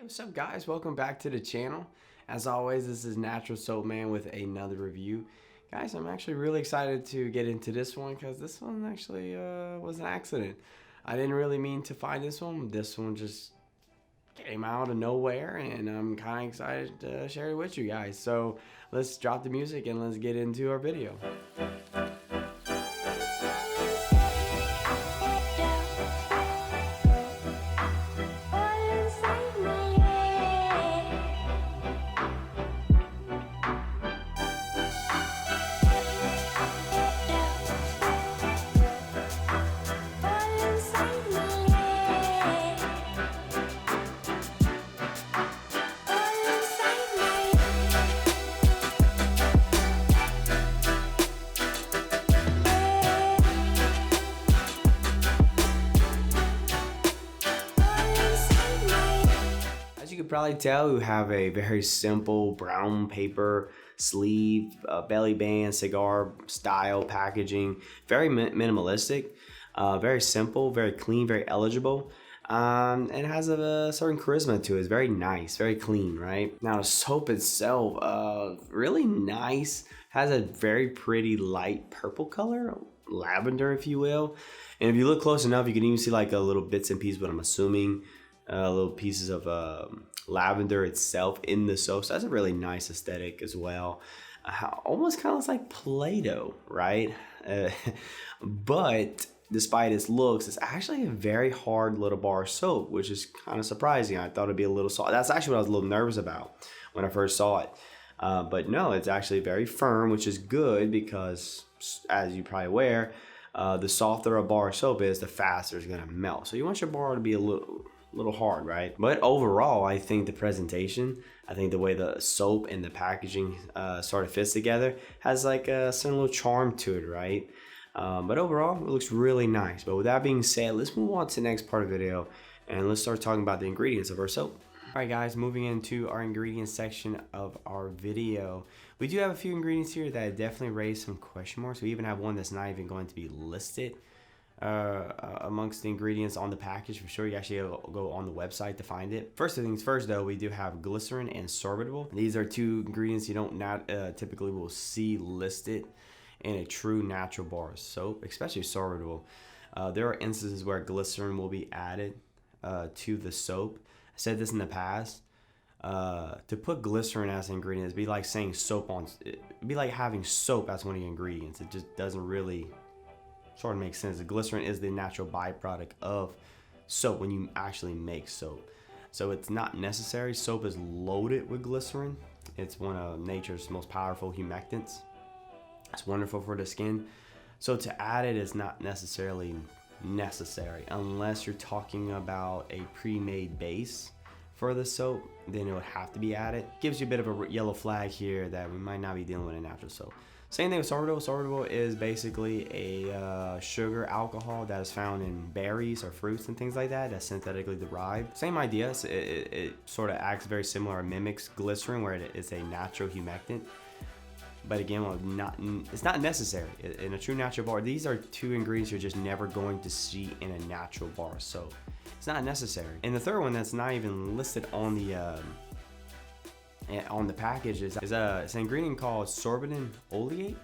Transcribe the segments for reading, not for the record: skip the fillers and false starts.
Hey, what's up guys? Welcome back to the channel. As always, this is Natural Soap Man with another review. Guys, I'm actually really excited to get into this one because this one actually was an accident. I didn't really mean to find this one. This one just came out of nowhere and I'm kind of excited to share it with you guys. So let's drop the music and let's get into our video. As you can probably tell, we have a very simple brown paper sleeve, belly band, cigar style packaging. Very minimalistic, very simple, very clean, very eligible. And it has a certain charisma to it. It's very nice, very clean, right? Now the soap itself, really nice. Has a very pretty light purple color, lavender if you will. And if you look close enough, you can even see like a little bits and pieces, but I'm assuming little pieces of lavender itself in the soap. So that's a really nice aesthetic as well. Almost kind of looks like Play-Doh, right? But despite its looks, it's actually a very hard little bar of soap, which is kind of surprising. I thought it'd be a little soft. That's actually what I was a little nervous about when I first saw it. But no, it's actually very firm, which is good because, as you're probably aware, the softer a bar of soap is, the faster it's gonna melt. So you want your bar to be a little hard, right? But overall, I think the presentation, I think the way the soap and the packaging sort of fits together has like a certain little charm to it, right? But overall, it looks really nice. But with that being said, let's move on to the next part of the video and let's start talking about the ingredients of our soap. All right guys, moving into our ingredients section of our video. We do have a few ingredients here that definitely raise some question marks. We even have one that's not even going to be listed amongst the ingredients on the package. For sure, you actually go on the website to find it. First things first though, we do have glycerin and sorbitol. These are two ingredients you don't typically will see listed in a true natural bar of soap, especially sorbitol. There are instances where glycerin will be added to the soap. I said this in the past. To put glycerin as an ingredient, it'd be like saying it'd be like having soap as one of the ingredients. It just doesn't really sort of makes sense. The glycerin is the natural byproduct of soap when you actually make soap. So it's not necessary. Soap is loaded with glycerin. It's one of nature's most powerful humectants. It's wonderful for the skin. So to add it is not necessarily necessary unless you're talking about a pre-made base for the soap, then it would have to be added. Gives you a bit of a yellow flag here that we might not be dealing with a natural soap. Same thing with sorbitol. Sorbitol is basically a sugar alcohol that is found in berries or fruits and things like that, that's synthetically derived. Same idea. It sort of acts very similar or mimics glycerin, where it is a natural humectant. But again, it's not necessary in a true natural bar. These are two ingredients you're just never going to see in a natural bar of soap. It's not necessary. And the third one that's not even listed on the package is it's an ingredient called Sorbitan oleate.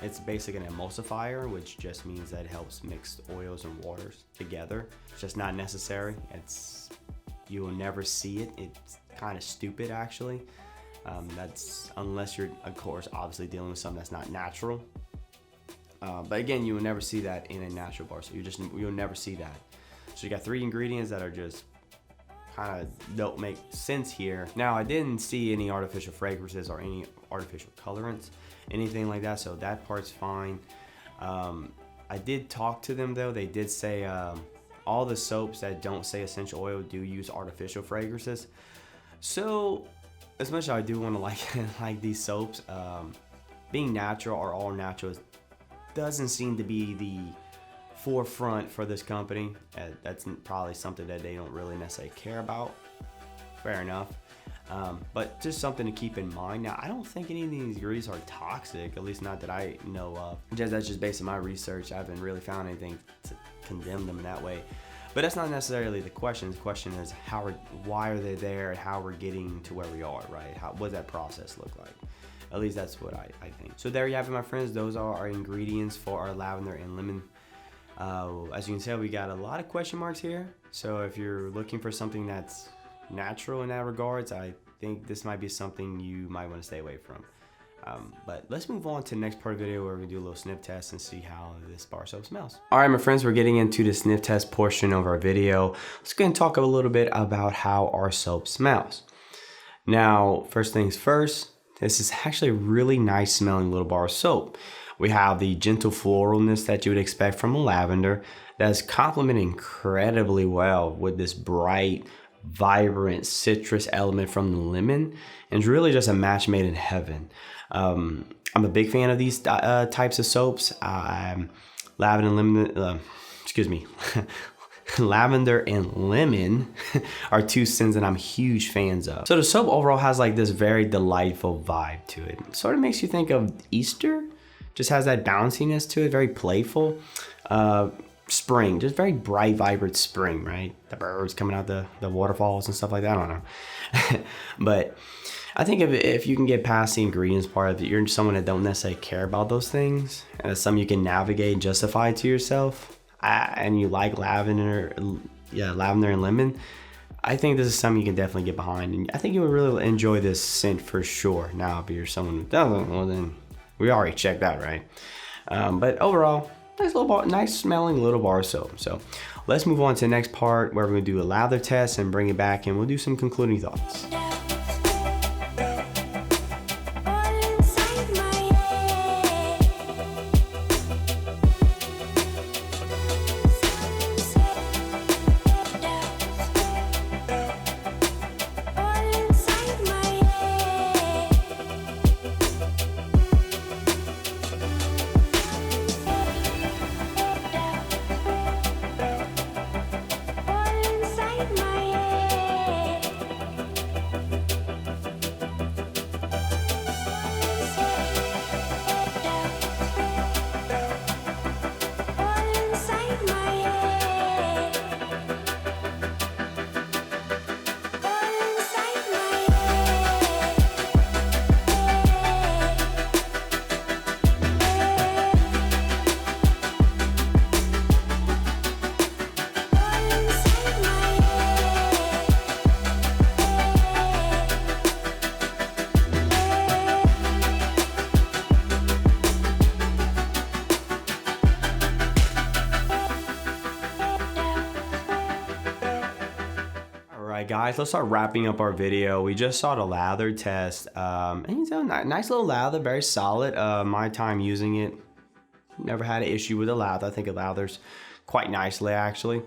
It's basically an emulsifier, which just means that it helps mix oils and waters together. It's just not necessary. You will never see it. It's kind of stupid actually. That's unless you're, of course, obviously dealing with something that's not natural. But again, you will never see that in a natural bar. So you'll never see that. So you got three ingredients that are just kind of don't make sense here. Now, I didn't see any artificial fragrances or any artificial colorants, anything like that, so that part's fine. I did talk to them though. They did say all the soaps that don't say essential oil do use artificial fragrances. So as much as I do want to like these soaps, being natural or all natural doesn't seem to be the forefront for this company. That's probably something that they don't really necessarily care about. Fair enough. But just something to keep in mind. Now, I don't think any of these ingredients are toxic, at least not that I know of. That's just based on my research. I haven't really found anything to condemn them in that way. But that's not necessarily the question. The question is why are they there and how we're getting to where we are, right? What does that process look like? At least that's what I think. So there you have it, my friends. Those are our ingredients for our lavender and lemon. As you can tell, we got a lot of question marks here. So if you're looking for something that's natural in that regards, I think this might be something you might want to stay away from. But let's move on to the next part of the video where we do a little sniff test and see how this bar soap smells. All right, my friends, we're getting into the sniff test portion of our video. Let's go and talk a little bit about how our soap smells. Now, first things first, this is actually a really nice smelling little bar of soap. We have the gentle floralness that you would expect from a lavender that is complemented incredibly well with this bright, vibrant citrus element from the lemon, and it's really just a match made in heaven. I'm a big fan of these types of soaps. Lavender and lemon, lavender and lemon are two scents that I'm huge fans of. So the soap overall has like this very delightful vibe to it. It sort of makes you think of Easter. Just has that bounciness to it, very playful. Spring, just very bright, vibrant spring, right? The birds coming out the waterfalls and stuff like that. I don't know. But I think if you can get past the ingredients part of it, you're someone that don't necessarily care about those things, and it's something you can navigate and justify to yourself, and you like lavender and lemon, I think this is something you can definitely get behind, and I think you would really enjoy this scent for sure. Now, if you're someone who doesn't, well then we already checked that, right? But overall, nice smelling little bar of soap. So let's move on to the next part where we're gonna do a lather test and bring it back, and we'll do some concluding thoughts. Alright guys, let's start wrapping up our video. We just saw the lather test, and it's a nice little lather, very solid. My time using it, never had an issue with the lather. I think it lathers quite nicely actually.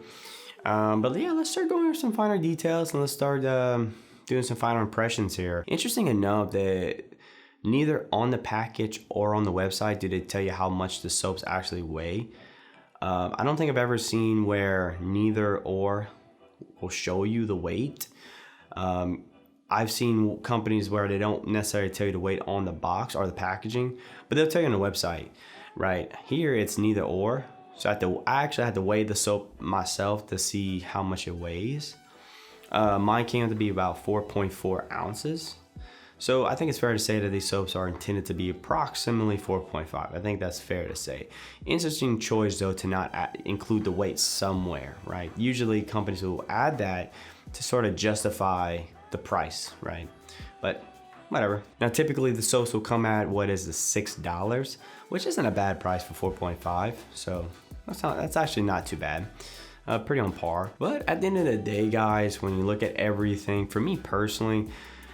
But yeah, let's start going over some finer details and let's start doing some final impressions here. Interesting enough that neither on the package or on the website did it tell you how much the soaps actually weigh. I don't think I've ever seen where neither or will show you the weight. I've seen companies where they don't necessarily tell you the weight on the box or the packaging, but they'll tell you on the website. Right here, it's neither or. So I actually had to weigh the soap myself to see how much it weighs. Mine came out to be about 4.4 ounces. So I think it's fair to say that these soaps are intended to be approximately 4.5. I think that's fair to say. Interesting choice though to not include the weight somewhere, right? Usually companies will add that to sort of justify the price, right? But whatever. Now typically the soaps will come at what is the $6, which isn't a bad price for 4.5. So that's actually not too bad. Pretty on par. But at the end of the day, guys, when you look at everything, for me personally,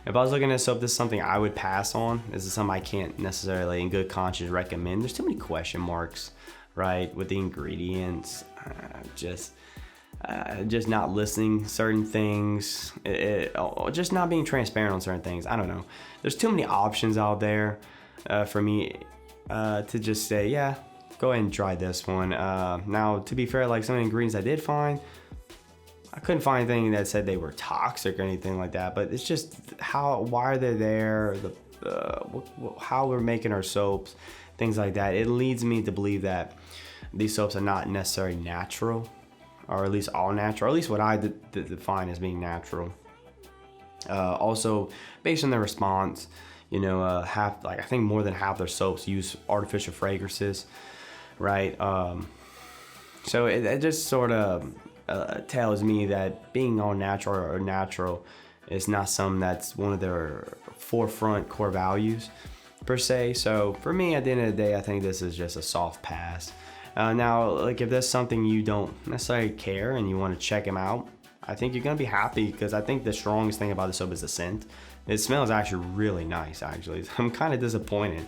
if I was looking at soap, this is something I would pass on. This is something I can't necessarily in good conscience recommend. There's too many question marks, right, with the ingredients. Just not listing certain things. Just not being transparent on certain things. I don't know. There's too many options out there for me to just say, yeah, go ahead and try this one. Now, to be fair, like some of the ingredients I did find, I couldn't find anything that said they were toxic or anything like that, but it's just why are they there, how we're making our soaps, things like that. It leads me to believe that these soaps are not necessarily natural. or at least all natural, or at least what I define as being natural. Also, based on their response, you know, I think more than half their soaps use artificial fragrances, right? So it just sort of tells me that being all natural or natural is not something that's one of their forefront core values per se. So for me, at the end of the day, I think this is just a soft pass. Now, like if there's something you don't necessarily care and you want to check them out, I think you're gonna be happy, because I think the strongest thing about the soap is the scent. It smells actually really nice. Actually, I'm kind of disappointed,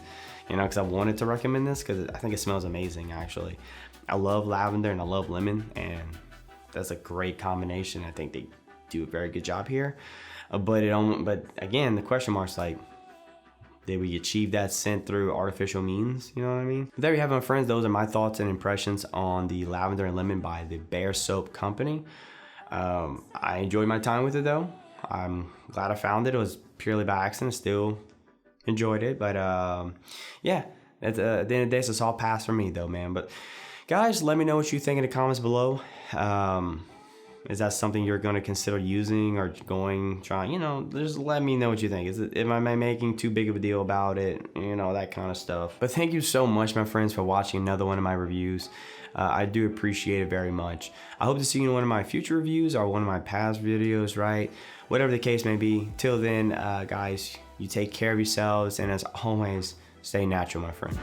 you know, because I wanted to recommend this because I think it smells amazing. Actually, I love lavender and I love lemon, and that's a great combination. I think they do a very good job here. But again, the question mark's like, did we achieve that scent through artificial means? You know what I mean? There you have it, my friends. Those are my thoughts and impressions on the Lavender and Lemon by the Bear Soap Company. I enjoyed my time with it though. I'm glad I found it. It was purely by accident. Still enjoyed it, but yeah. At the end of the day, it's a solid pass for me though, man. But guys, let me know what you think in the comments below. Is that something you're going to consider using or trying? You know, just let me know what you think. Am I making too big of a deal about it? You know, that kind of stuff. But thank you so much, my friends, for watching another one of my reviews. I do appreciate it very much. I hope to see you in one of my future reviews or one of my past videos, right? Whatever the case may be. Till then, guys, you take care of yourselves, and as always, stay natural, my friends.